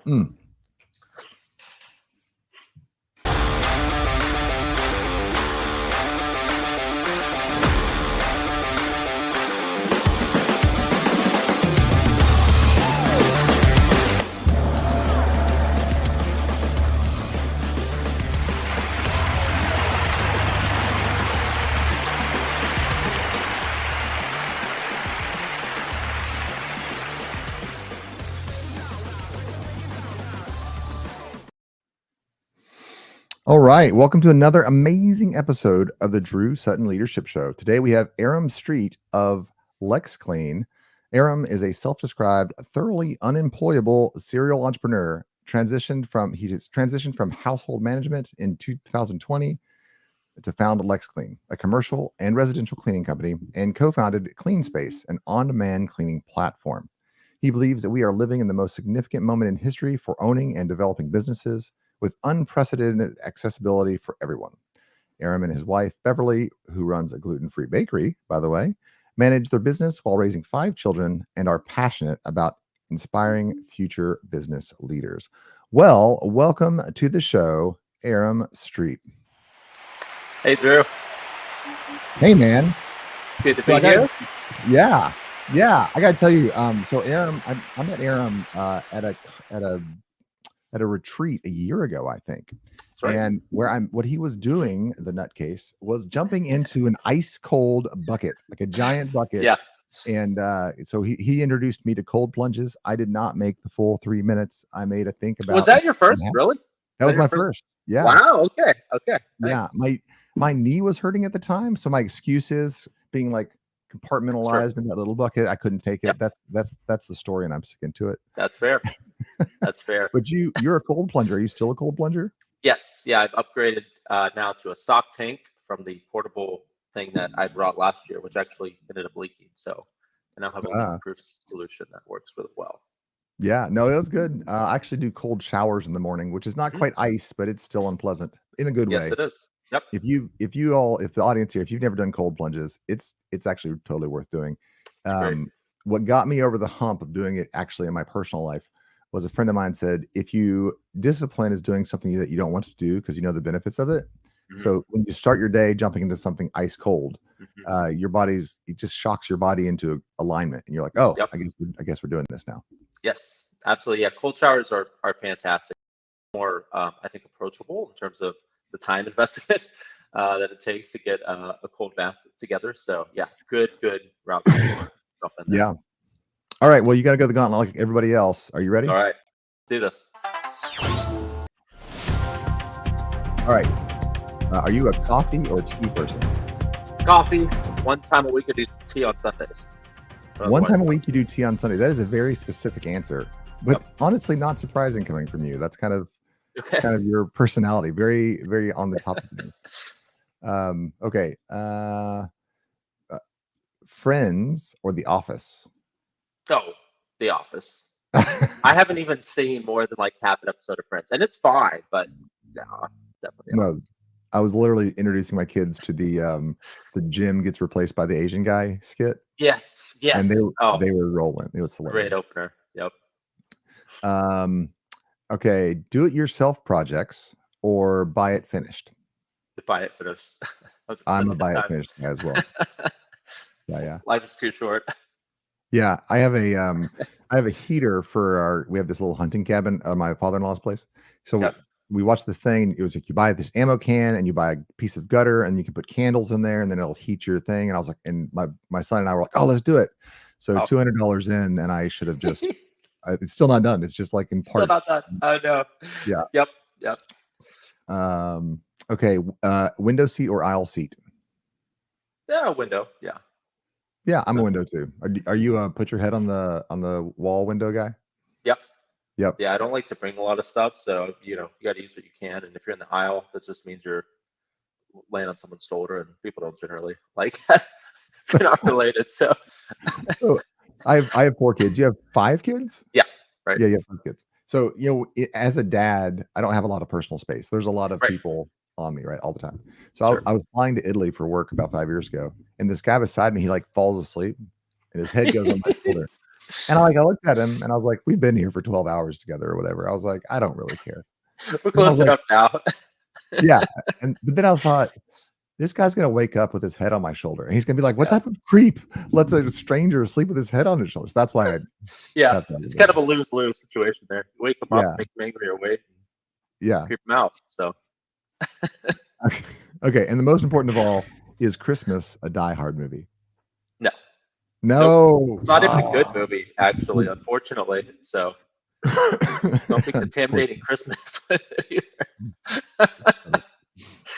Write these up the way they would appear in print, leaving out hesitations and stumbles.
Mm. All right. Welcome to another amazing episode of the Drew Sutton Leadership Show. Today we have Aram Street of LexClean. Aram is a self-described, thoroughly unemployable serial entrepreneur. He transitioned from household management in 2020 to found LexClean, a commercial and residential cleaning company, and co-founded CleanSpace, an on-demand cleaning platform. He believes that we are living in the most significant moment in history for owning and developing businesses with unprecedented accessibility for everyone. Aram and his wife, Beverly, who runs a gluten-free bakery, by the way, manage their business while raising 5 children and are passionate about inspiring future business leaders. Well, welcome to the show, Aram Street. Hey, Drew. Hey, man. Good to be here. Yeah. I got to tell you. So Aram, I met Aram at a retreat a year ago, I think. Right. And what he was doing, the nutcase, was jumping into an ice cold bucket, like a giant bucket. Yeah. And so he introduced me to cold plunges. I did not make the full 3 minutes. I made a think about. Was that your first? Really? That was my first. Yeah. Wow. Okay. Yeah. Nice. My knee was hurting at the time, so my excuse is being like compartmentalized in that little bucket. I couldn't take it. Yep. That's the story, and I'm sticking to it. That's fair. That's fair. But you're a cold plunger. Are you still a cold plunger? Yes. Yeah. I've upgraded now to a stock tank from the portable thing that I brought last year, which actually ended up leaking. So I now have a leak-proof solution that works really well. Yeah. No, it was good. I actually do cold showers in the morning, which is not quite ice, but it's still unpleasant in a good way. Yes, it is. Yep. If the audience here, if you've never done cold plunges, it's actually totally worth doing. What got me over the hump of doing it actually in my personal life was a friend of mine said, if you discipline is doing something that you don't want to do because you know the benefits of it. So when you start your day jumping into something ice cold, it just shocks your body into alignment, and you're like, oh, I guess we're doing this now. Yes, absolutely. Yeah, cold showers are fantastic. More, I think, approachable in terms of the time investment that it takes to get a cold bath together. So yeah, good route. Yeah. All right. Well, you got to go the gauntlet like everybody else. Are you ready? All right. Do this. All right. Are you a coffee or tea person? Coffee. One time a week I do tea on Sundays. One time a week you do tea on Sunday. That is a very specific answer, but honestly not surprising coming from you. That's kind of your personality. Very, very on the top of things. Okay. Friends or The Office? Oh, The Office. I haven't even seen more than like half an episode of Friends, and it's fine, but no, definitely. No, I was literally introducing my kids to the Jim gets replaced by the Asian guy skit. Yes. And they were rolling. It was hilarious. Great opener. Yep. Okay, do-it-yourself projects or buy it finished? Buy it finished. I'm a buy it finished guy as well. Yeah. Life is too short. Yeah, I have a heater for we have this little hunting cabin at my father-in-law's place. So we watched this thing. It was like you buy this ammo can and you buy a piece of gutter and you can put candles in there and then it'll heat your thing. And I was like, and my son and I were like, oh, let's do it. So $200 in, and I should have just. It's still not done. It's just like in parts. Still not done. Oh no. Yeah. Yep. Okay. Window seat or aisle seat? Yeah, window. Yeah. Yeah, I'm a window too. Are you put your head on the wall window guy? Yep. Yeah, I don't like to bring a lot of stuff, so you got to use what you can. And if you're in the aisle, that just means you're laying on someone's shoulder, and people don't generally like that. They're not related. So I have 4 kids. You have 5 kids? Yeah. Right. Yeah, you have 5 kids. So as a dad, I don't have a lot of personal space. There's a lot of people on me, right, all the time. So I was flying to Italy for work about 5 years ago, and this guy beside me, he like falls asleep, and his head goes on my shoulder. And I looked at him and I was like, we've been here for 12 hours together or whatever. I was like, I don't really care. We're And then I was close like, enough now. yeah. But then I thought, this guy's gonna wake up with his head on my shoulder, and he's gonna be like, "What Yeah. type of creep lets a stranger sleep with his head on his shoulders?" Yeah. That's why I It's did kind it. of a lose-lose situation there. You wake them up, Yeah, make them angry, or wait, and yeah. creep them out. So Okay, okay, and the most important of all, is Christmas a Die Hard movie? no, nope. No. It's not even a good movie, actually, unfortunately. So don't be That's poor contaminating Christmas with it either. that's funny.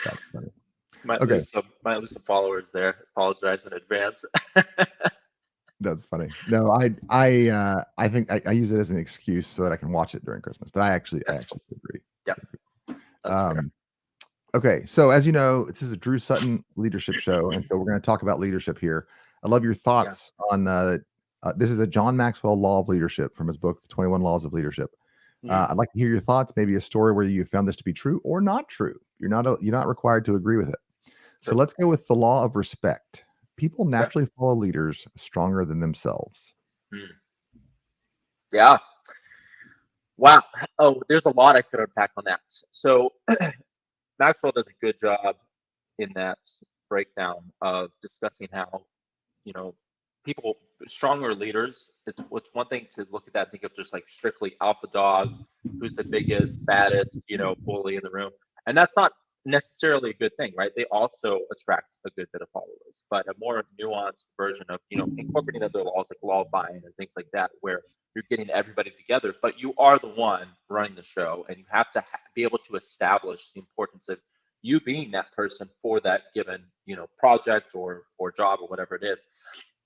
That's funny. Okay, Might lose some followers there. Apologize in advance. that's funny. No, I think I use it as an excuse so that I can watch it during Christmas, but I That's cool. actually agree. Yeah, that's fair. Um Okay, so as you know, this is a Drew Sutton leadership show, and so we're going to talk about leadership here. I love your Yeah. thoughts on this is a John Maxwell Law of Leadership from his book, The 21 Laws of Leadership. Mhm. I'd like to hear your thoughts, maybe a story where you found this to be true or not true. You're not required to agree with it. So Sure. let's go with the law of respect. People Okay. naturally follow leaders stronger than themselves. Mm. Yeah. Wow. Oh, there's a lot I could unpack on that. So Maxwell does a good job in that breakdown of discussing how, you know, people, stronger leaders, it's one thing to look at that and think of just like strictly alpha dog, who's the biggest, baddest, bully in the room. And that's not necessarily a good thing, right? They also attract a good bit of followers, but a more nuanced version of, incorporating other laws like law of buying and things like that, where you're getting everybody together, but you are the one running the show, and you have to be able to establish the importance of you being that person for that given, project or job or whatever it is.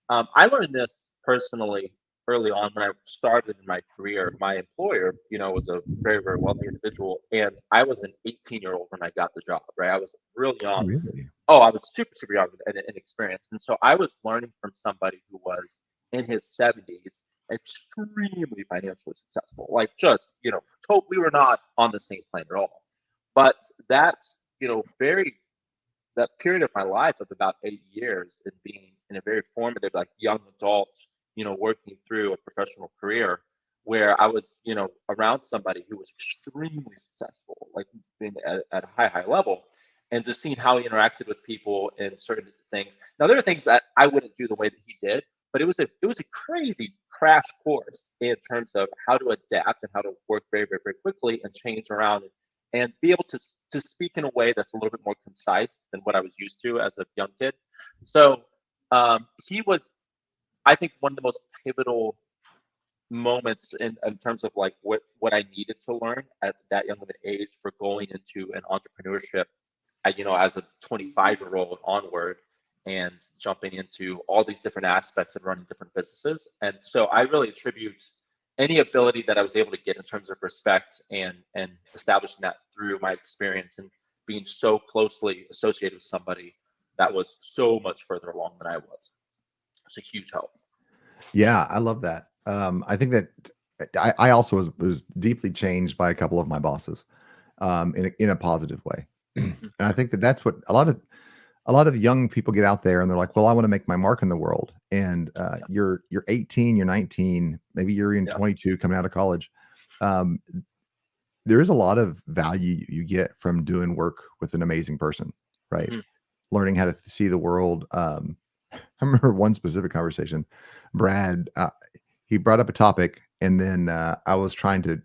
I learned this personally early on when I started in my career. My employer, was a very, very wealthy individual, and I was an 18-year-old when I got the job, right? I was real young. Really? Oh, I was super, super young and inexperienced. And so I was learning from somebody who was in his 70s, extremely financially successful. Like, just, we were not on the same plane at all. But that, very that period of my life of about 8 years and being in a very formative, like young adult, working through a professional career where I was, around somebody who was extremely successful, like at a high, high level, and just seeing how he interacted with people and certain things. Now there are things that I wouldn't do the way that he did, but it was a crazy crash course in terms of how to adapt and how to work very, very, very quickly and change around and be able to speak in a way that's a little bit more concise than what I was used to as a young kid. So he was, I think, one of the most pivotal moments in terms of like what I needed to learn at that young of an age for going into an entrepreneurship, as a 25-year-old onward, and jumping into all these different aspects and running different businesses. And so I really attribute any ability that I was able to get in terms of respect and establishing that through my experience and being so closely associated with somebody that was so much further along than I was. It's a huge help. Yeah, I love that. I think that I also was deeply changed by a couple of my bosses, in a positive way. Mhm. And I think that that's what a lot of young people get out there and they're like, well, I want to make my mark in the world. And Yeah, you're 18, you're 19, maybe you're even yeah, 22 coming out of college. Um, there is a lot of value you get from doing work with an amazing person, right? hmm Learning how to see the world. I remember one specific conversation. Brad, he brought up a topic, and then I was trying to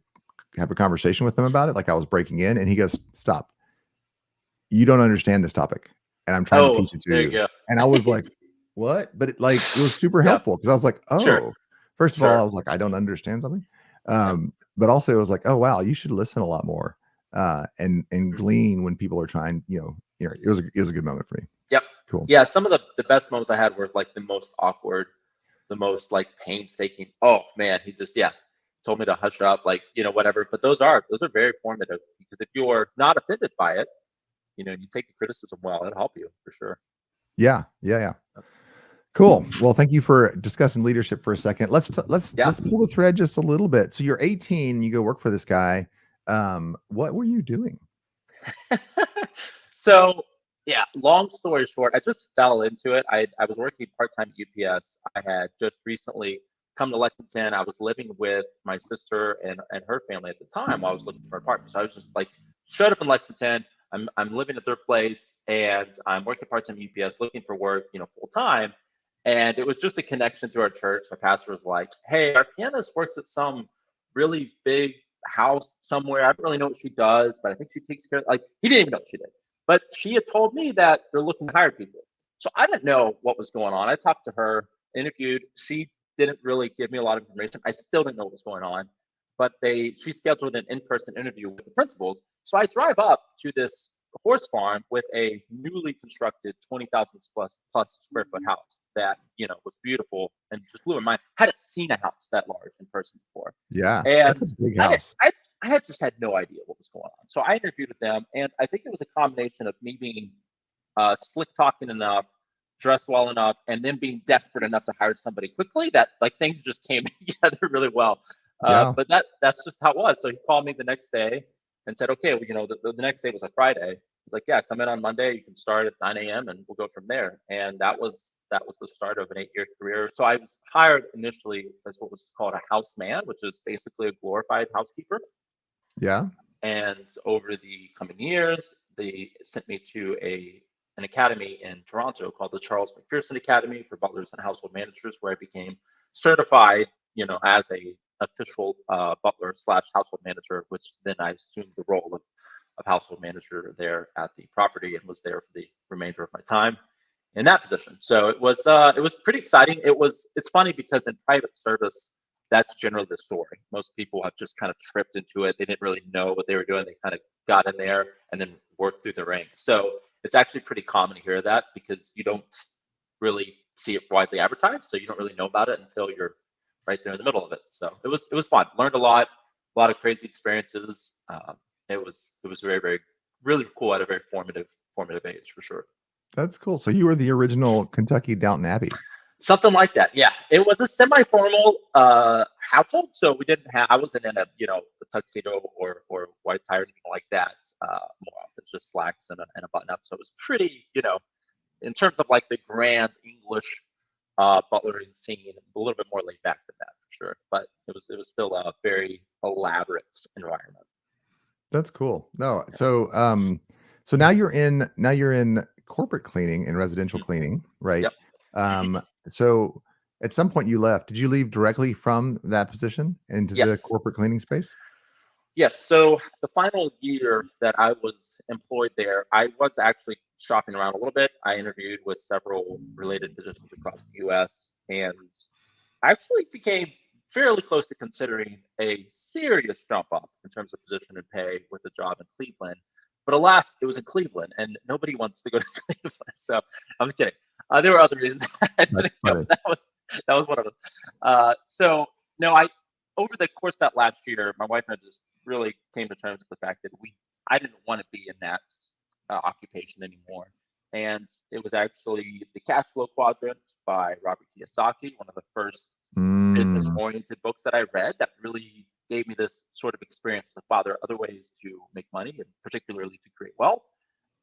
have a conversation with him about it, like I was breaking in, and he goes, "Stop! You don't understand this topic, and I'm trying to Oh, teach it to there you you." go. And I was like, "What?" But it was super Yeah, helpful because I was like, sure, "Oh." First of all, I sure. was like, "I don't understand something," Yep. but also it was like, "Oh wow, you should listen a lot more and Mhm. glean when people are trying." It was a good moment for me. Yep. Cool. Yeah, some of the best moments I had were like the most awkward, the most like painstaking. Oh man, he just, yeah, told me to hush up, like, whatever. But those are very formative, because if you're not offended by it, you take the criticism well, it'll help you for sure. Yeah, yeah, yeah. Cool. Well, thank you for discussing leadership for a second. Yeah. Let's pull the thread just a little bit. So you're 18, you go work for this guy. What were you doing? So yeah, long story short, I just fell into it. I was working part time at UPS. I had just recently come to Lexington. I was living with my sister and her family at the time while I was looking for an apartment. So I was just like, showed up in Lexington. I'm living at their place, and I'm working part-time UPS, looking for work, full time. And it was just a connection to our church. My pastor was like, "Hey, our pianist works at some really big house somewhere. I don't really know what she does, but I think she takes care of," like, he didn't even know what she did. But she had told me that they're looking to hire people. So I didn't know what was going on. I talked to her, interviewed. She didn't really give me a lot of information. I still didn't know what was going on. But she scheduled an in-person interview with the principals. So I drive up to this horse farm with a newly constructed 20,000 plus square foot house that was beautiful and just blew my mind. I hadn't seen a house that large in person before, Yeah, that's and a big I house. I had just had no idea what was going on. So I interviewed with them, and I think it was a combination of me being slick talking enough, dressed well enough, and then being desperate enough to hire somebody quickly that like things just came together really well. Yeah. But that's just how it was. So he called me the next day and said, "Okay, well, the next day was a Friday." He's like, "Yeah, come in on Monday. You can start at 9 a.m. and we'll go from there." And that was the start of an 8-year career. So I was hired initially as what was called a house man, which is basically a glorified housekeeper. Yeah. And over the coming years, they sent me to an academy in Toronto called the Charles McPherson Academy for butlers and household managers, where I became certified, as a official butler slash household manager, which then I assumed the role of household manager there at the property and was there for the remainder of my time in that position. So it was pretty exciting. It's funny because in private service, that's generally the story. Most people have just kind of tripped into it. They didn't really know what they were doing. They kind of got in there and then worked through the ranks. So it's actually pretty common to hear that because you don't really see it widely advertised. So you don't really know about it until you're right there in the middle of it. So it was fun. Learned a lot of crazy experiences. It was very, very, really cool at a very formative age for sure. That's cool. So you were the original Kentucky Downton Abbey. Something like that. Yeah, it was a semi-formal household, so we didn't have. I wasn't in a tuxedo or white tie or anything like that. More often just slacks and a button-up. So it was pretty, in terms of like the grand English butlering scene, a little bit more laid back than that for sure. But it was still a very elaborate environment. That's cool. No, so now you're in corporate cleaning and residential Mhm. cleaning, right? Yep. So at some point you left. Did you leave directly from that position into the Yes. corporate cleaning space? Yes. So the final year that I was employed there, I was actually shopping around a little bit. I interviewed with several related positions across the US and I actually became fairly close to considering a serious jump up in terms of position and pay with a job in Cleveland. But alas, it was in Cleveland and nobody wants to go to Cleveland. So I'm just kidding. There were other reasons I That's didn't go. funny. That was one of them. So no, I over the course of that last year, my wife and I just really came to terms with the fact that I didn't want to be in that occupation anymore. And it was actually The Cash Flow Quadrant by Robert Kiyosaki, one of the first Mm, business-oriented books that I read that really gave me this sort of experience to father other ways to make money and particularly to create wealth.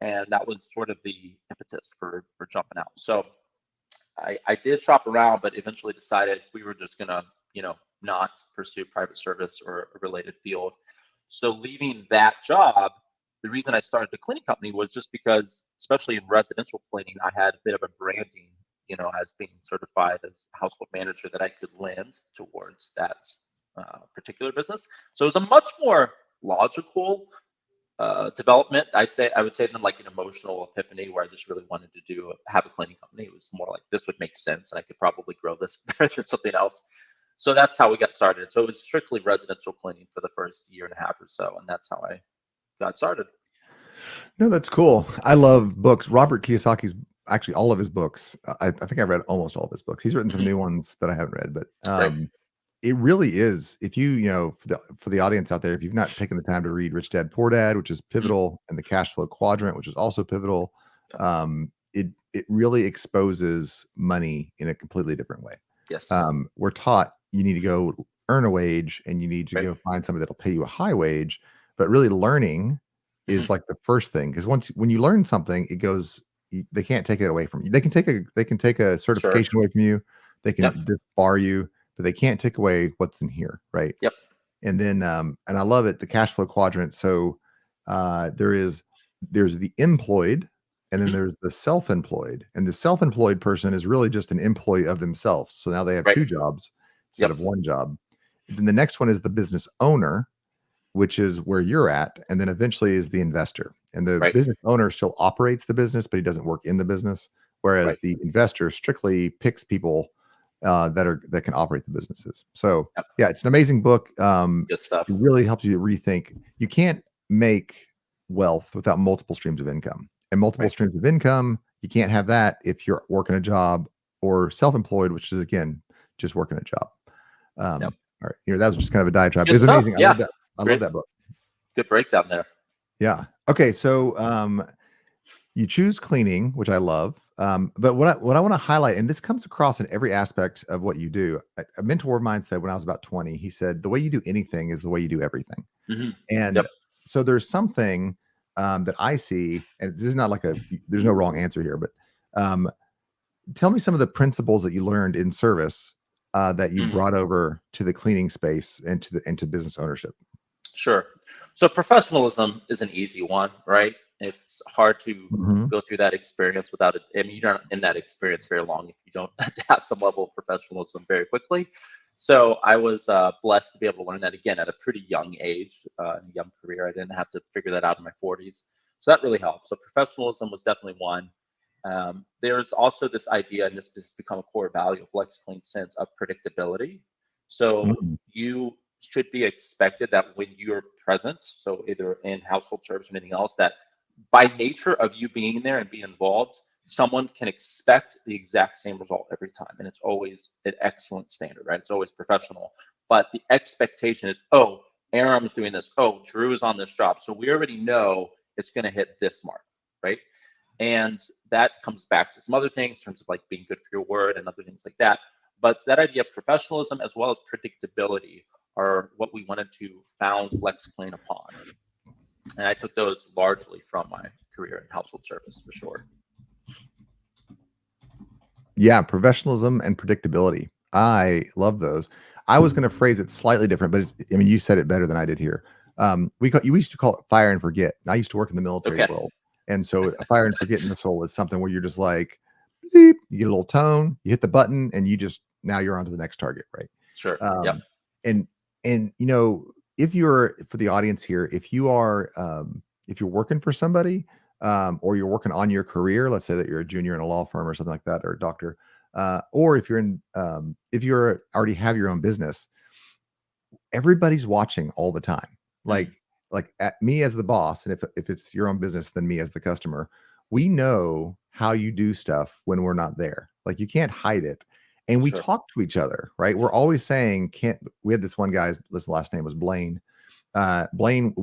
And that was sort of the impetus for jumping out. So I did shop around, but eventually decided we were just gonna, not pursue private service or a related field. So leaving that job, the reason I started the cleaning company was just because, especially in residential cleaning, I had a bit of a branding, as being certified as a household manager that I could lend towards that particular business. So it was a much more logical development. I would say then like an emotional epiphany where I just really wanted to have a cleaning company. It was more like this would make sense and I could probably grow this better than something else. So that's how we got started. So it was strictly residential cleaning for the first year and a half or so, and that's how I got started. no, that's cool. I love books. Robert Kiyosaki's actually all of his books. I think I read almost all of his books. He's written some Mhm. new ones that I haven't read, but Right. it really is. If for the audience out there, if you've not taken the time to read Rich Dad Poor Dad, which is Mhm. pivotal, and the Cash Flow Quadrant, which is also pivotal, Yeah. it really exposes money in a completely different way. Yes. We're taught you need to go earn a wage and you need to Right. go find somebody that'll pay you a high wage, but really learning Mhm. is like the first thing because when you learn something, it goes. They can't take it away from you. They can take a Sure. certification away from you. They Yep. can disbar you, but they can't take away what's in here, right? Yep. And then, and I love it, the cash flow quadrant. So there's the employed, and then Hmm. there's the self-employed. And the self-employed person is really just an employee of themselves. So now they have Right. two jobs instead Yep. of one job. Then the next one is the business owner, which is where you're at, and then eventually is the investor. And the Right. business owner still operates the business, but he doesn't work in the business, whereas Right. the investor strictly picks people that can operate the businesses. So Yep. yeah, it's an amazing book. Good stuff. It really helps you rethink. You can't make wealth without multiple streams of income, and multiple Right. streams of income, you can't have that if you're working a job or self-employed, which is again just working a job. Yep. All right, that was just kind of a diatribe. It Good was stuff. amazing. I Yeah. love that. I love Great. that book. Good breakdown there. Yeah. Okay. So you choose cleaning, which I love. But what I want to highlight, and this comes across in every aspect of what you do. A mentor of mine said when I was about 20, he said, the way you do anything is the way you do everything. Hmm. And Yep. so there's something that I see, and this is not like there's no wrong answer here, but um, tell me some of the principles that you learned in service that you Mm. brought over to the cleaning space and to business ownership. Sure. So professionalism is an easy one, right? It's hard to Mhm. go through that experience without it. I mean, you're not in that experience very long if you don't have some level of professionalism very quickly. So I was blessed to be able to learn that again at a pretty young age, in a young career. I didn't have to figure that out in my 40s. So that really helped. So professionalism was definitely one. There's also this idea, and this has become a core value of LexClean since, of predictability. So Mhm. you should be expected that when you're present, so either in household service or anything else, that by nature of you being there and being involved, someone can expect the exact same result every time. And it's always an excellent standard, right? It's always professional. But the expectation is, oh, Aram is doing this. Oh, Drew is on this job. So we already know it's going to hit this mark, right? And that comes back to some other things in terms of like being good for your word and other things like that. But that idea of professionalism as well as predictability are what we wanted to found LexClean upon. And I took those largely from my career in household service for sure. Yeah, professionalism and predictability. I love those. I was going to phrase it slightly different, but I mean, you said it better than I did here. We used to call it fire and forget. I used to work in the military Okay. world, and so a fire and forget missile is something where you're just like, beep, you get a little tone, you hit the button, and you just now you're on to the next target, right? Sure. Yep. Um, and if you're for the audience here, if you're working for somebody, or you're working on your career, let's say that you're a junior in a law firm or something like that, or a doctor, or if you're already have your own business, everybody's watching all the time. Mm, Like at me as the boss, and if it's your own business, then me as the customer, we know how you do stuff when we're not there. Like you can't hide it. And we sure. talk to each other, right? We're always saying, can't we had this one guy's his last name was Blaine. Blaine,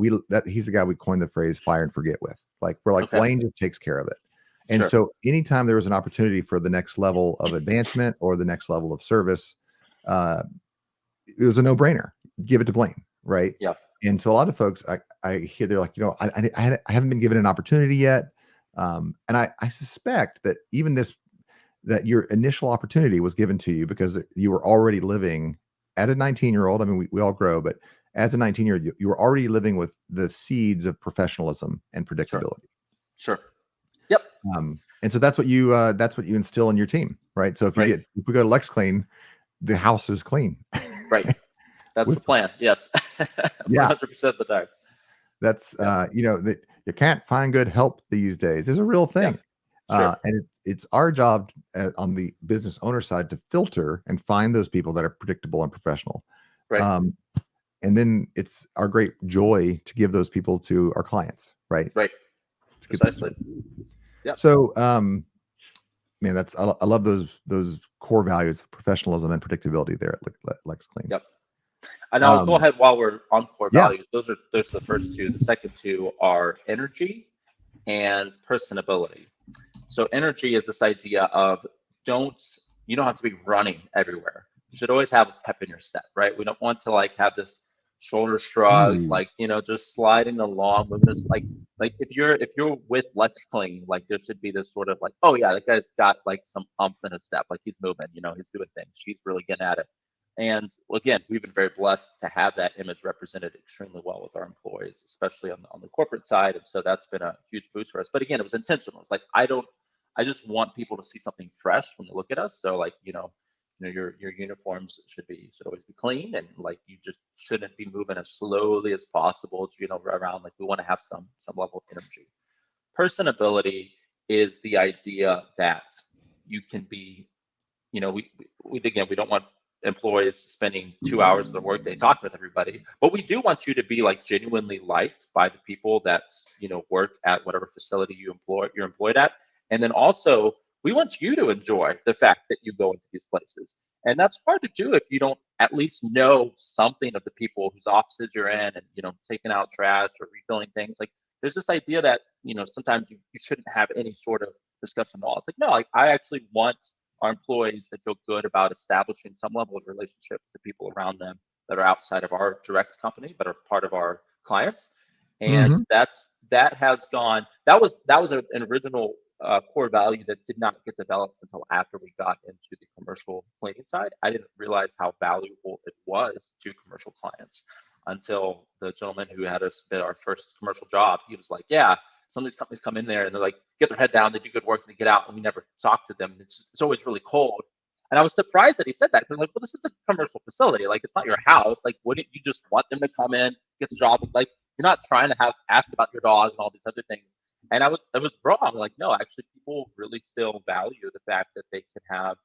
he's the guy we coined the phrase fire and forget with. Like we're like Okay. Blaine just takes care of it. And Sure. so anytime there was an opportunity for the next level of advancement or the next level of service, uh, it was a no-brainer. Give it to Blaine, right? Yeah. And so a lot of folks, I hear they're like, I haven't been given an opportunity yet, and I suspect that even that your initial opportunity was given to you because you were already living at a 19-year-old. I mean, we all grow, but as a 19-year-old, you were already living with the seeds of professionalism and Sure. predictability. Sure. Yep. And so that's what you instill in your team, right? So if Right. we go to LexClean, the house is clean. Right. That's the With plan. Yes. yeah, 100% of the time. that's Yeah. that you can't find good help these days is a real Yeah. thing. Sure. And it's our job on the business owner side to filter and find those people that are predictable and professional. Right. Um, and then it's our great joy to give those people to our clients, right? Right. It's a good thing. Precisely. Yep. So, man, I love those core values of professionalism and predictability there at LexClean. Yep. And I'll go Um, ahead while we're on core yeah. values. Those are the first two. The second two are energy and personability. So energy is this idea of don't you don't have to be running everywhere. You should always have a pep in your step, right? We don't want to like have this shoulder shrug, Ooh. like just sliding along, moving this like if you're with LexClean, like there should be this sort of like, oh yeah, that guy's got like some umph in his step, like he's moving, he's doing things, he's really getting at it. And again, we've been very blessed to have that image represented extremely well with our employees, especially on the corporate side. And so that's been a huge boost for us. But again, it was intentional. It's like I just want people to see something fresh when they look at us. So like, your uniforms should always be clean, and like you just shouldn't be moving as slowly as possible, around. Like we want to have some level of energy. Personability is the idea that you can be, we don't want employees spending 2 hours of their workday talking with everybody, but we do want you to be like genuinely liked by the people that work at whatever facility you're employed at. And then also we want you to enjoy the fact that you go into these places. And that's hard to do if you don't at least know something of the people whose offices you're in, and taking out trash or refilling things. Like there's this idea that sometimes you shouldn't have any sort of discussion at all. It's like, no, like I actually want our employees to feel good about establishing some level of relationship with the people around them that are outside of our direct company, but are part of our clients. And that was an original core value that did not get developed until after we got into the commercial cleaning side. I didn't realize how valuable it was to commercial clients until the gentleman who had us bid our first commercial job. He was like, yeah, some of these companies come in there and they're like, get their head down, they do good work, and they get out, and we never talk to them. It's always really cold. And I was surprised that he said that, because like, well, this is a commercial facility. Like, it's not your house. Like, wouldn't you just want them to come in, get the job? Like, you're not trying to ask about your dog and all these other things. And I was wrong. Like, no, actually, people really still value the fact that they can have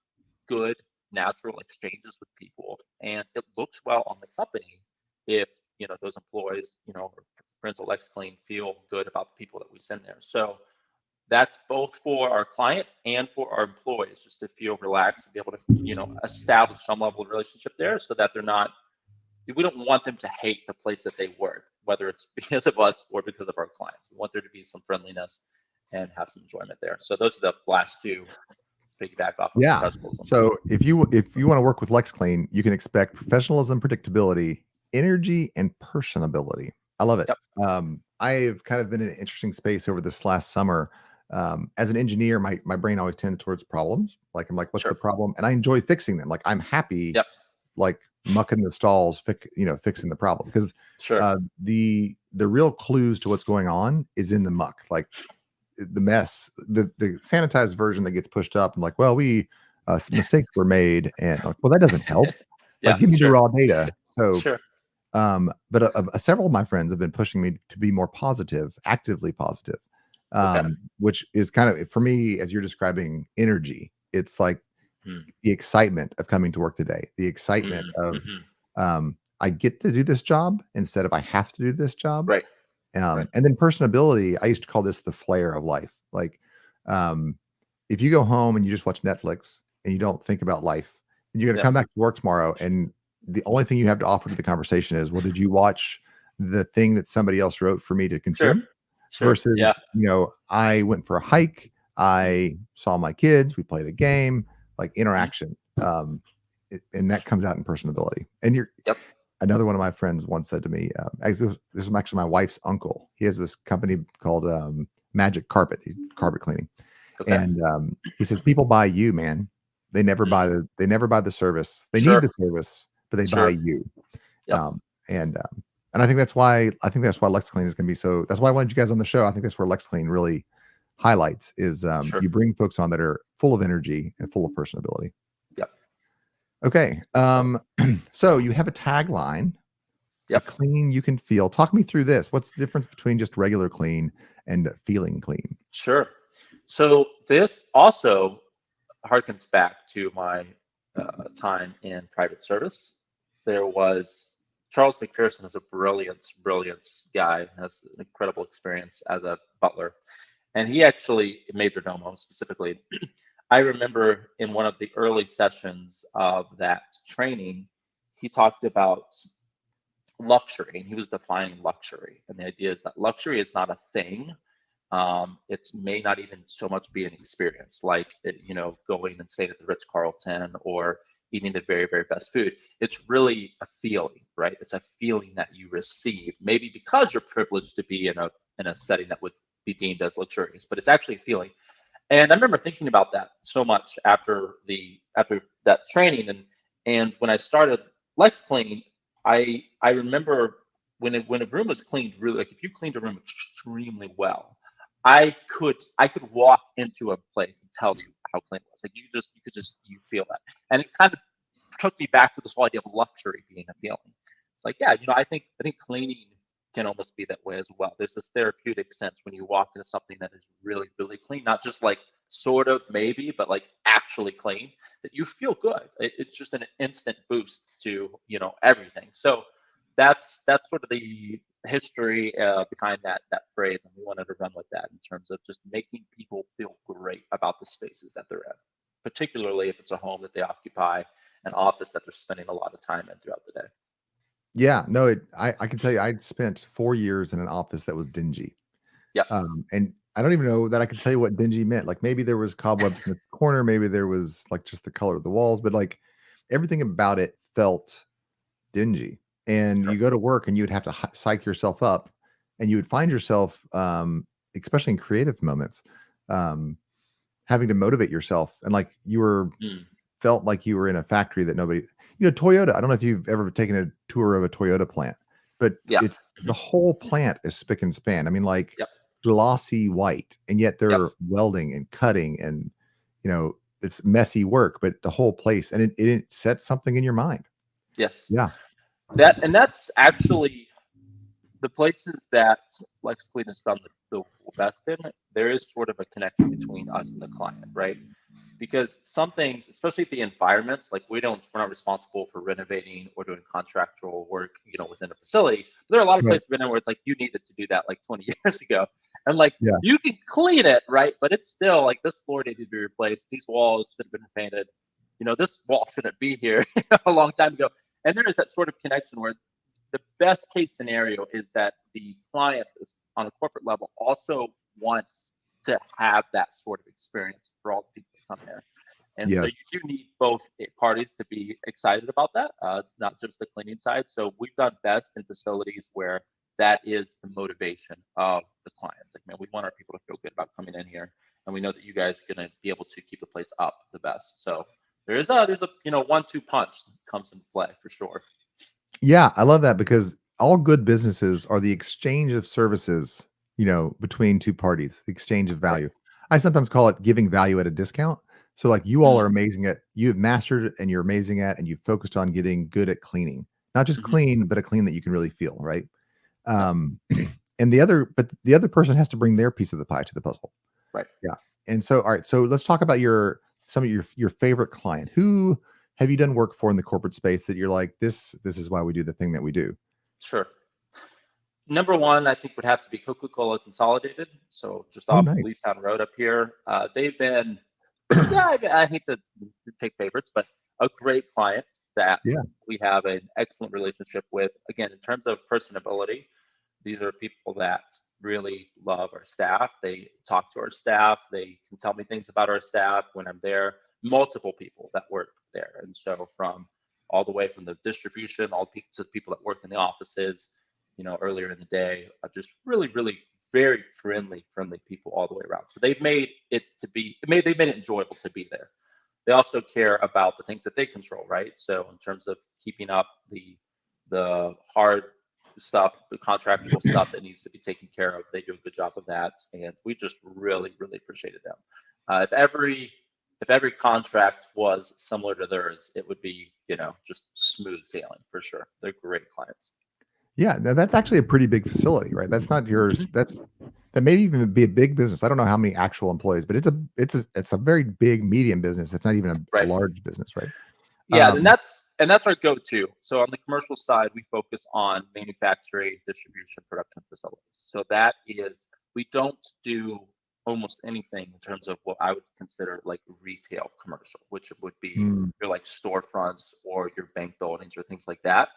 good, natural exchanges with people, and it looks well on the company if those employees, or friends of LexClean, feel good about the people that we send there. So that's both for our clients and for our employees, just to feel relaxed and be able to, establish some level of relationship there, so that we don't want them to hate the place that they work, whether it's because of us or because of our clients. We want there to be some friendliness and have some enjoyment there. So those are the last two, piggyback off of professionalism. So if you want to work with LexClean, you can expect professionalism, predictability, energy, and personability. I love it. Yep. I've kind of been in an interesting space over this last summer. As an engineer, my brain always tends towards problems. Like I'm like, what's the problem? And I enjoy fixing them. Like I'm happy, like mucking the stalls, fixing the problem, because the real clues to what's going on is in the muck. Like the mess, the sanitized version that gets pushed up, and like, well, mistakes were made, and like, well, that doesn't help. Like, give me the raw data. So but several of my friends have been pushing me to be more positive, actively positive, which is kind of, for me, as you're describing energy, it's like the excitement of coming to work today, the excitement of I get to do this job instead of I have to do this job. Right. And then personability, I used to call this the flair of life. Like, if you go home and you just watch Netflix and you don't think about life, and you're going to come back to work tomorrow, and the only thing you have to offer to the conversation is, well, did you watch the thing that somebody else wrote for me to consume? Versus, I went for a hike, I saw my kids, we played a game, like interaction. And that comes out in personability. And another one of my friends once said to me, this was actually my wife's uncle. He has this company called Magic Carpet cleaning. And he says, people buy you, man. They never buy the service. They need the service, but they buy you. And I think that's why LexClean is going to be so. That's why I wanted you guys on the show. I think that's where LexClean really highlights is you bring folks on that are full of energy and full of personability. Okay. So you have a tagline. Clean you can feel. Talk me through this. What's the difference between just regular clean and feeling clean? Sure. So this also harkens back to my time in private service. There was Charles McPherson is a brilliant guy, has an incredible experience as a butler. And he actually, major domo specifically, I remember in one of the early sessions of that training, he talked about luxury, and he was defining luxury. And the idea is that luxury is not a thing. It may not even so much be an experience, like going and staying at the Ritz-Carlton or eating the very, very best food. It's really a feeling, right? It's a feeling that you receive, maybe because you're privileged to be in a setting that would be deemed as luxurious, but it's actually a feeling. And I remember thinking about that so much after that training, And when I started LexClean, I remember when a room was cleaned really, like if you cleaned a room extremely well, I could walk into a place and tell you how clean it was. Like you feel that, and it kind of took me back to this whole idea of luxury being appealing. It's like, yeah, I think cleaning can almost be that way as well. There's this therapeutic sense when you walk into something that is really, really clean, not just like sort of maybe, but like actually clean, that you feel good. It's just an instant boost to everything. So that's sort of the history behind that phrase, and we wanted to run with that in terms of just making people feel great about the spaces that they're in, particularly if it's a home that they occupy, an office that they're spending a lot of time in throughout the day. Yeah, no, I can tell you, I spent 4 years in an office that was dingy. Yep. And I don't even know that I can tell you what dingy meant. Like, maybe there was cobwebs in the corner, maybe there was, like, just the color of the walls, but, like, everything about it felt dingy. And Sure. you go to work and you would have to psych yourself up, and you would find yourself, especially in creative moments, um, having to motivate yourself, and, like, you were Mm. felt like you were in a factory that Toyota, I don't know if you've ever taken a tour of a Toyota plant, but Yeah. it's the Mhm. whole plant is spick and span. I mean, like, Yep. glossy white, and yet Yep. they're welding and cutting, and, it's messy work, but the whole place, and it sets something in your mind. Yes. Yeah. That's actually the places that LexClean has done the best in. There is sort of a connection between us and the client, right? Because some things, especially the environments, like we're not responsible for renovating or doing contractual work, within a facility. But there are a lot of Right. places where it's like you needed to do that like 20 years ago, and like Yeah. you can clean it, right? But it's still like this floor needed to be replaced. These walls should have been painted. This wall shouldn't be here a long time ago. And there is that sort of connection where the best case scenario is that the client is on a corporate level also wants to have that sort of experience for all the people that come there. And so Yes. you do need both parties to be excited about that, not just the cleaning side. So we've done best in facilities where that is the motivation of the clients. Like, man, we want our people to feel good about coming in here, and we know that you guys are going to be able to keep the place up the best. So there's a 1-2 punch that comes into play for sure. Yeah, I love that because all good businesses are the exchange of services, between 2 parties, the exchange of Right. value. I sometimes call it giving value at a discount. So, like, you all are Mm. amazing at you have mastered it, and you're amazing at, and you've focused on getting good at cleaning. Not just Hmm. clean, but a clean that you can really feel, right? Yep. Um, and the other person has to bring their piece of the pie to the puzzle. Right. Yeah. And so, all right, so let's talk about some of your favorite client. Who have you done work for in the corporate space that you're like, this is why we do the thing that we do? Sure. Number one, I think would have to be Coca-Cola Consolidated. So just Oh, off of nice. Leestown Road up here. They've been, yeah, I hate to pick favorites, but a great client that Yeah. we have an excellent relationship with. Again, in terms of personability, these are people that really love our staff. They talk to our staff. They can tell me things about our staff when I'm there. Multiple people that work there. And so from all the way from the distribution, all to the people that work in the offices, earlier in the day, just really, really very friendly people all the way around. So they've made it to be, they made it enjoyable to be there. They also care about the things that they control, right? So in terms of keeping up the hard stuff, the contractual stuff that needs to be taken care of, they do a good job of that, and we just really, really appreciated them. If every contract was similar to theirs, it would be just smooth sailing for sure. They're great clients. Yeah, now that's actually a pretty big facility, right? That's not yours. Mhm. That may even be a big business. I don't know how many actual employees, but it's a very big medium business. It's not even a Right. large business, right? Yeah, and Um, that's our go-to. So on the commercial side, we focus on manufacturing, distribution, production facilities. So that is, we don't do almost anything in terms of what I would consider like retail commercial, which would be mm, your like storefronts or your bank buildings or things like that.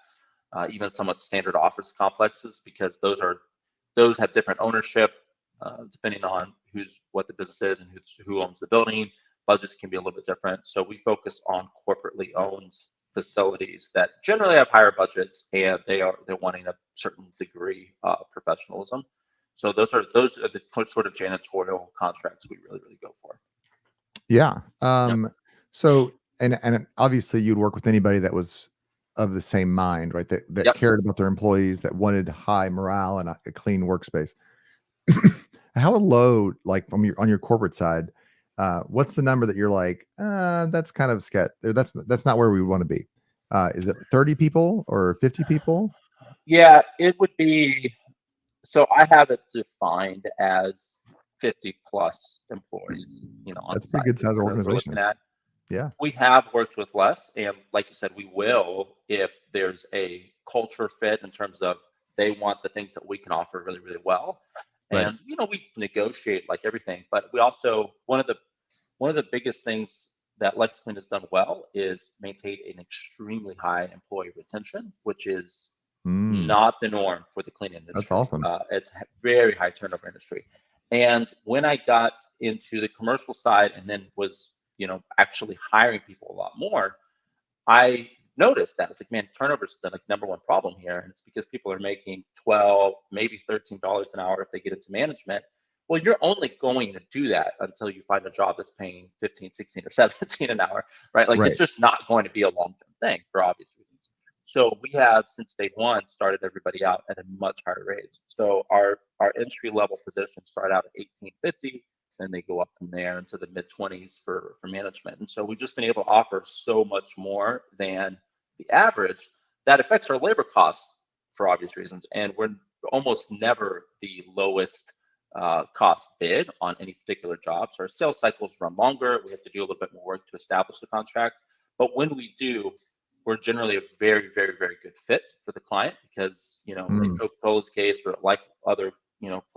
Even somewhat standard office complexes, because those have different ownership depending on what the business is and who owns the building. Budgets can be a little bit different. So we focus on corporately owned facilities that generally have higher budgets, and they're wanting a certain degree of professionalism. So those are the sort of janitorial contracts we really, really go for. yeah. Yep. So And obviously you'd work with anybody that was of the same mind, right? That Yep. cared about their employees, that wanted high morale and a clean workspace. How low, like from your on your corporate side, what's the number that you're like, that's kind of sketch. That's not where we want to be. Is it 30 people or 50 people? Yeah, it would be. So I have it defined as 50 plus employees, on That's a pretty site good size that we're looking organization. at. Yeah, We have worked with less, and like you said, we will if there's a culture fit in terms of they want the things that we can offer really, really well. right. And we negotiate like everything, but we also one of the biggest things that LexClean has done well is maintain an extremely high employee retention, which is Mm, not the norm for the cleaning that's industry. awesome. It's a very high turnover industry. And when I got into the commercial side and then was, actually hiring people a lot more, I noticed that it's like, man, turnover is the like number one problem here, and it's because people are making 12, maybe $13 an hour if they get into management. Well, you're only going to do that until you find a job that's paying 15, 16, or 17 an hour, right? Like it's Right. just not going to be a long-term thing for obvious reasons. So we have since day one started everybody out at a much higher rate. So our entry level positions start out at 1850, then they go up from there into the mid 20s for management. And so we've just been able to offer so much more than the average that affects our labor costs for obvious reasons. And we're almost never the lowest cost bid on any particular job. So our sales cycles run longer. We have to do a little bit more work to establish the contracts. But when we do, we're generally a very, very, very good fit for the client because, in Mm. Coca-Cola's case or like other,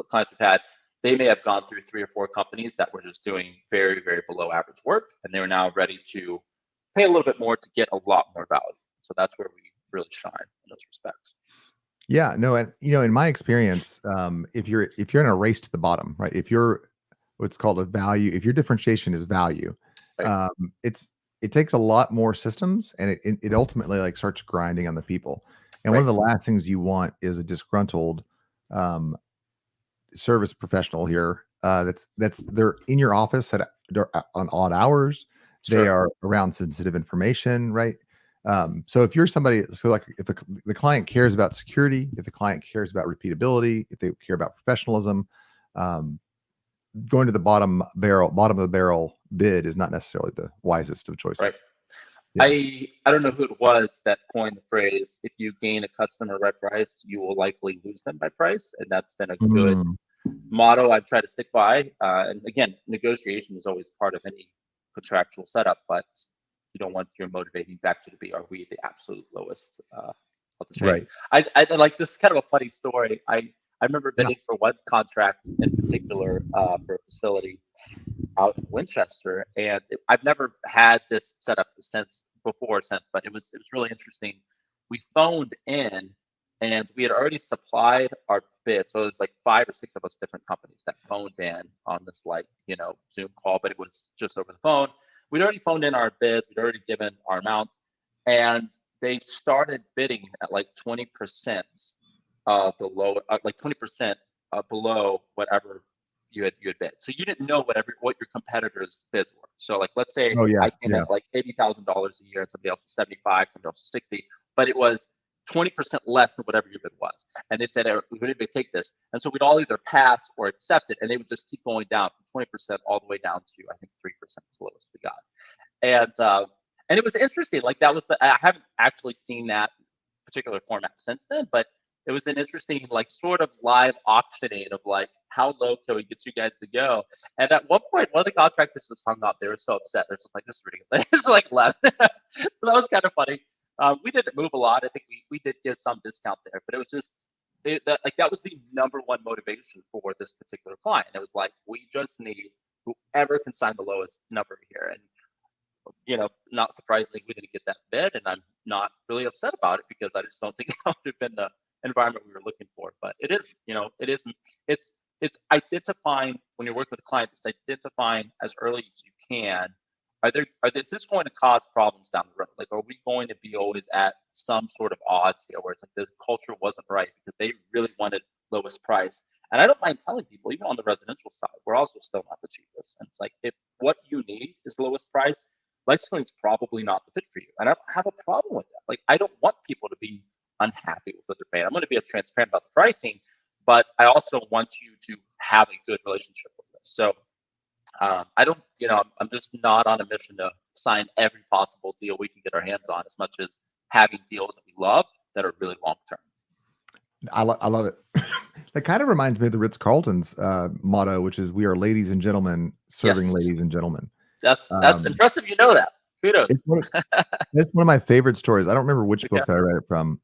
clients we've had, they may have gone through 3 or 4 companies that were just doing very, very below average work, and they were now ready to pay a little bit more to get a lot more value. So that's where we really shine in those respects. Yeah, no, and in my experience, if you're in a race to the bottom, right? If you're what's called a value, if your differentiation is value, Right. um, it's it takes a lot more systems, and it ultimately like starts grinding on the people. And one Right. of the last things you want is a disgruntled um, service professional here. That's they're in your office they're on odd hours. They Sure. are around sensitive information, right? So if you're somebody, so like if the client cares about security, if the client cares about repeatability, if they care about professionalism, um, going to the bottom of the barrel bid is not necessarily the wisest of Right. choices. Yeah. I don't know who it was that coined the phrase, if you gain a customer by price, you will likely lose them by price. And that's been a good Mm, motto I've tried to stick by. And again, negotiation is always part of any contractual setup, but you don't want your motivating factor to be, are we the absolute lowest of the chain? right. I like this is kind of a funny story. I remember Yeah. bidding for one contract in particular for a facility out in Winchester, and I've never had this set up since, but it was really interesting. We phoned in, and we had already supplied our bid, so there's like 5 or 6 of us different companies that phoned in on this like Zoom call, but it was just over the phone. We'd already phoned in our bids, we'd already given our amounts, and they started bidding at like 20% of the low, like 20% below whatever you had bid. So you didn't know what your competitors' bids were. So like let's say Oh yeah. I came in Yeah. at like $80,000 a year and somebody else was 75, somebody else was 60, but it was 20% less than whatever your bid was. And they said, we would take this. And so we'd all either pass or accept it. And they would just keep going down from 20% all the way down to, I think, 3% was the lowest we got. And it was interesting. Like I haven't actually seen that particular format since then, but it was an interesting, like, sort of live auctioning of like, how low can we get you guys to go? And at one point, one of the contractors was hung up. They were so upset. They're just like, this is ridiculous. It's like left. So that was kind of funny. We didn't move a lot. I think we did give some discount there, but it was just that was the number one motivation for this particular client. It was like, we just need whoever can sign the lowest number here. And not surprisingly, we didn't get that bid, and I'm not really upset about it because I just don't think that would have been the environment we were looking for. But it is, it's identifying when you're working with clients, it's identifying as early as you can. Is this going to cause problems down the road? Like, are we going to be always at some sort of odds here where it's like the culture wasn't right because they really wanted lowest price? And I don't mind telling people, even on the residential side, we're also still not the cheapest. And it's like, if what you need is lowest price, LexClean's probably not the fit for you. And I don't have a problem with that. Like, I don't want people to be unhappy with what they're paying. I'm going to be transparent about the pricing, but I also want you to have a good relationship with this. So I don't, I'm just not on a mission to sign every possible deal we can get our hands on, as much as having deals that we love that are really long term. I love it. That kind of reminds me of the Ritz-Carlton's motto, which is "We are ladies and gentlemen serving Yes, ladies and gentlemen." that's impressive. You know that. Kudos. It's one of my favorite stories. I don't remember which book Okay. that I read it from,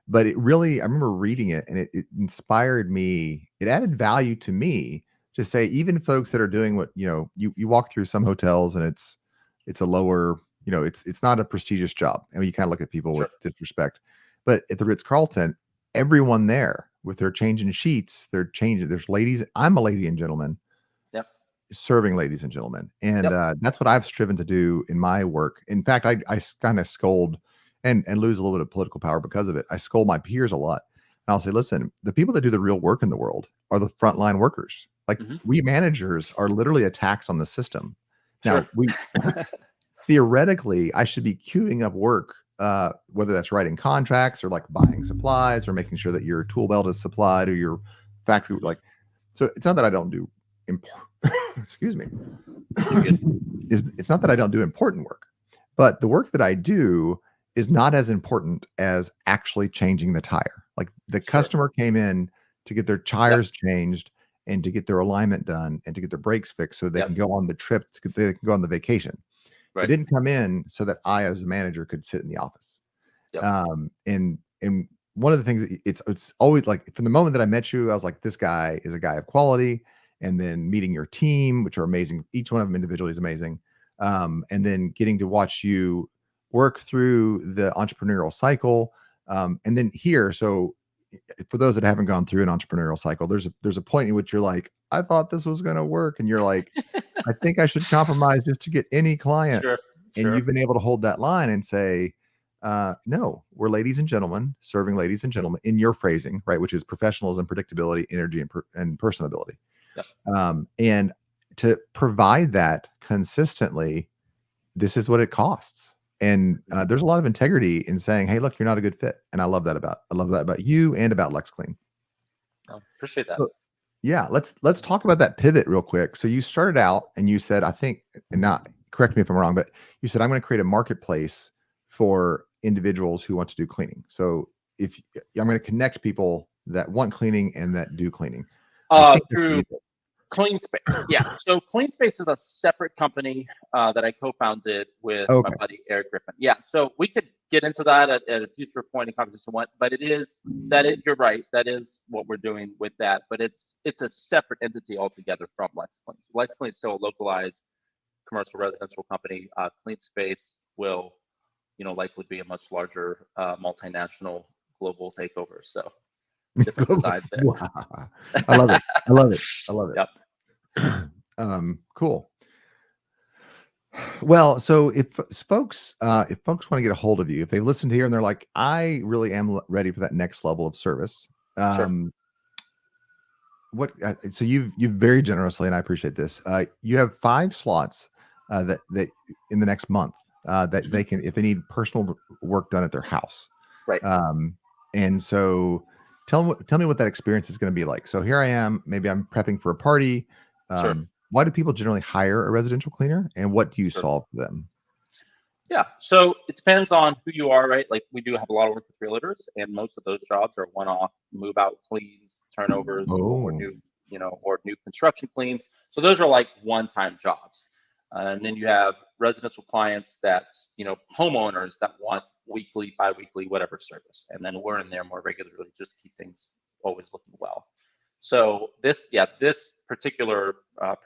but I remember reading it, and it inspired me. It added value to me to say, even folks that are doing what, you walk through some hotels and it's a lower, it's not a prestigious job, and you kind of look at people Sure. with disrespect. But at the Ritz-Carlton, everyone there with their changing sheets, there's ladies. I'm a lady and gentleman. Yep. Serving ladies and gentlemen, and Yep. that's what I've striven to do in my work. In fact, I kind of scold and lose a little bit of political power because of it. I scold my peers a lot, and I'll say, listen, the people that do the real work in the world are the frontline workers. Like, we managers are literally a tax on the system. Sure. Now, theoretically, I should be queuing up work, whether that's writing contracts or like buying supplies or making sure that your tool belt is supplied or your factory. Like, so it's not that I don't do excuse me. It's not that I don't do important work, but the work that I do is not as important as actually changing the tire. Like, the customer came in to get their tires changed and to get their alignment done and to get their brakes fixed so they can go on the trip, they can go on the vacation. They didn't come in so that I, as a manager, could sit in the office. And one of the things, it's always like, from the moment that I met you, I was like, this guy is a guy of quality. And then meeting your team, which are amazing. Each one of them individually is amazing. And then getting to watch you work through the entrepreneurial cycle. And then here, so for those that haven't gone through an entrepreneurial cycle, there's a point in which you're like, I thought this was going to work. And you're like, I think I should compromise just to get any client. And you've been able to hold that line and say, no, we're ladies and gentlemen serving ladies and gentlemen, in your phrasing, right? Which is professionalism, predictability, energy, and personability. And to provide that consistently, this is what it costs. And there's a lot of integrity in saying, hey, look, you're not a good fit. And I love that about you and about LexClean. Appreciate that. So, yeah, let's talk about that pivot real quick. So you started out and you said, I think, and not, correct me if I'm wrong, but you said, I'm going to create a marketplace for individuals who want to do cleaning. So I'm going to connect people that want cleaning and that do cleaning. Through CleanSpace. Yeah. So CleanSpace is a separate company that I co-founded with my buddy Eric Griffin. Yeah. So we could get into that at a future point in conversation, but you're right. That is what we're doing with that. But it's a separate entity altogether from LexClean. So LexClean is still a localized commercial residential company. CleanSpace will, likely be a much larger multinational global takeover. So different designs there. Wow. I love it. Yep. Cool. Well, so if folks want to get a hold of you, if they listen to here and they're like, I really am ready for that next level of service. So you've very generously, and I appreciate this. You have 5 slots that in the next month that they can, if they need personal work done at their house. Right. And so tell me what that experience is going to be like. So here I am, maybe I'm prepping for a party. Why do people generally hire a residential cleaner, and what do you solve for them? Yeah, so it depends on who you are, right? Like, we do have a lot of work with realtors, and most of those jobs are one-off move-out cleans, turnovers, or new construction cleans. So those are like one-time jobs. And then you have residential clients that, homeowners that want weekly, bi-weekly, whatever service. And then we're in there more regularly, just to keep things always looking well. So this particular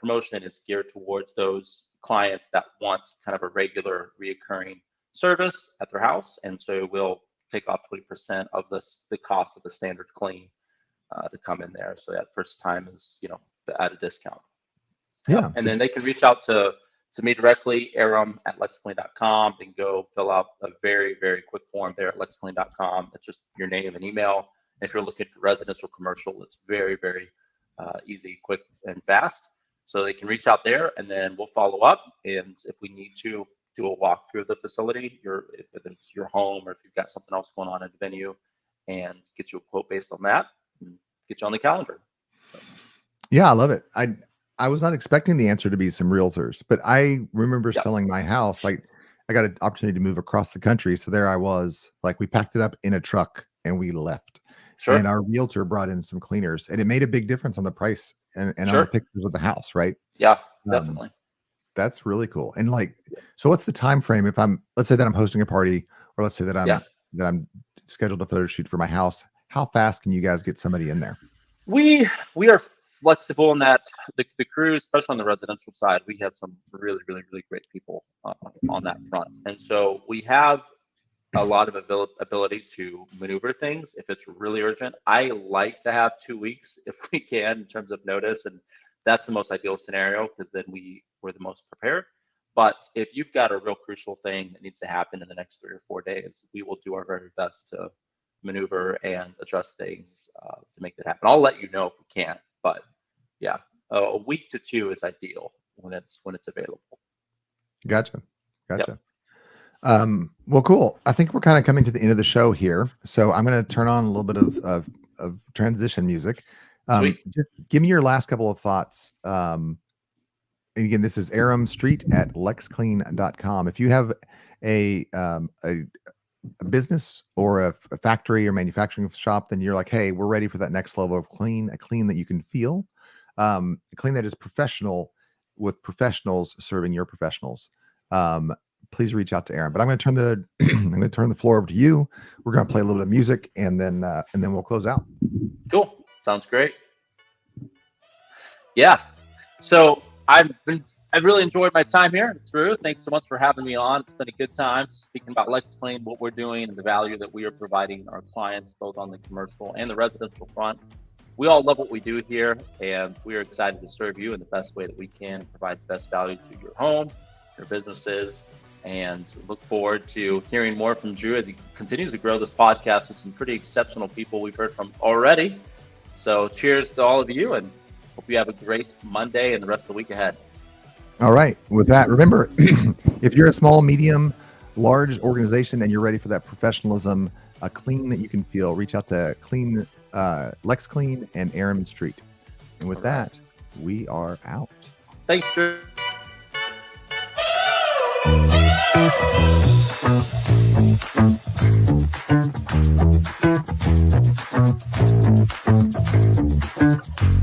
promotion is geared towards those clients that want kind of a regular reoccurring service at their house. And so we'll take off 20% of the cost of the standard clean to come in there. So that first time is, at a discount. Yeah. And then they can reach out to me directly, aram@lexclean.com. They can go fill out a very, very quick form there at lexclean.com. It's just your name and email. If you're looking for residential commercial, it's very, very easy, quick, and fast. So they can reach out there, and then we'll follow up. And if we need to, do a walkthrough of the facility, if it's your home or if you've got something else going on at the venue, and get you a quote based on that and get you on the calendar. So, Yeah, I love it. I was not expecting the answer to be some realtors, but I remember yeah, selling my house. Like I got an opportunity to move across the country. So there I was, like we packed it up in a truck and we left. And sure, our realtor brought in some cleaners and it made a big difference on the price and on the sure, pictures of the house, right? yeah, Um, definitely. that's really cool. And like, Yeah, so what's the time frame if let's say that I'm hosting a party, or let's say that yeah. I'm scheduled a photo shoot for my house. How fast can you guys get somebody in there? We are flexible in that the crew, especially on the residential side, we have some really, really, really great people on that front, and so we have a lot of ability to maneuver things if it's really urgent. I like to have 2 weeks if we can in terms of notice, and that's the most ideal scenario because then we're the most prepared. But if you've got a real crucial thing that needs to happen in the next 3 or 4 days, we will do our very best to maneuver and adjust things to make that happen. I'll let you know if we can't, but yeah, a week to two is ideal when it's available. Gotcha. Yep. Gotcha. Well, cool. I think we're kind of coming to the end of the show here. So I'm going to turn on a little bit of transition music. Sweet. Just give me your last couple of thoughts. And again, this is Aram Street at LexClean.com. If you have a business or a factory or manufacturing shop, then you're like, hey, we're ready for that next level of clean, a clean that you can feel, a clean that is professional with professionals serving your professionals. Please reach out to Aram. But I'm going to turn the I'm going to turn the floor over to you. We're going to play a little bit of music and then we'll close out. Cool. Sounds great. Yeah. So I've really enjoyed my time here, Drew. Thanks so much for having me on. It's been a good time speaking about LexClean, what we're doing, and the value that we are providing our clients, both on the commercial and the residential front. We all love what we do here, and we are excited to serve you in the best way that we can and provide the best value to your home, your businesses, and look forward to hearing more from Drew as he continues to grow this podcast with some pretty exceptional people we've heard from already. So cheers to all of you, and hope you have a great Monday and the rest of the week ahead. All right. With that, remember, if you're a small, medium, large organization and you're ready for that professionalism, a clean that you can feel, reach out to LexClean and Aram Street. And with that, we are out. Thanks, Drew.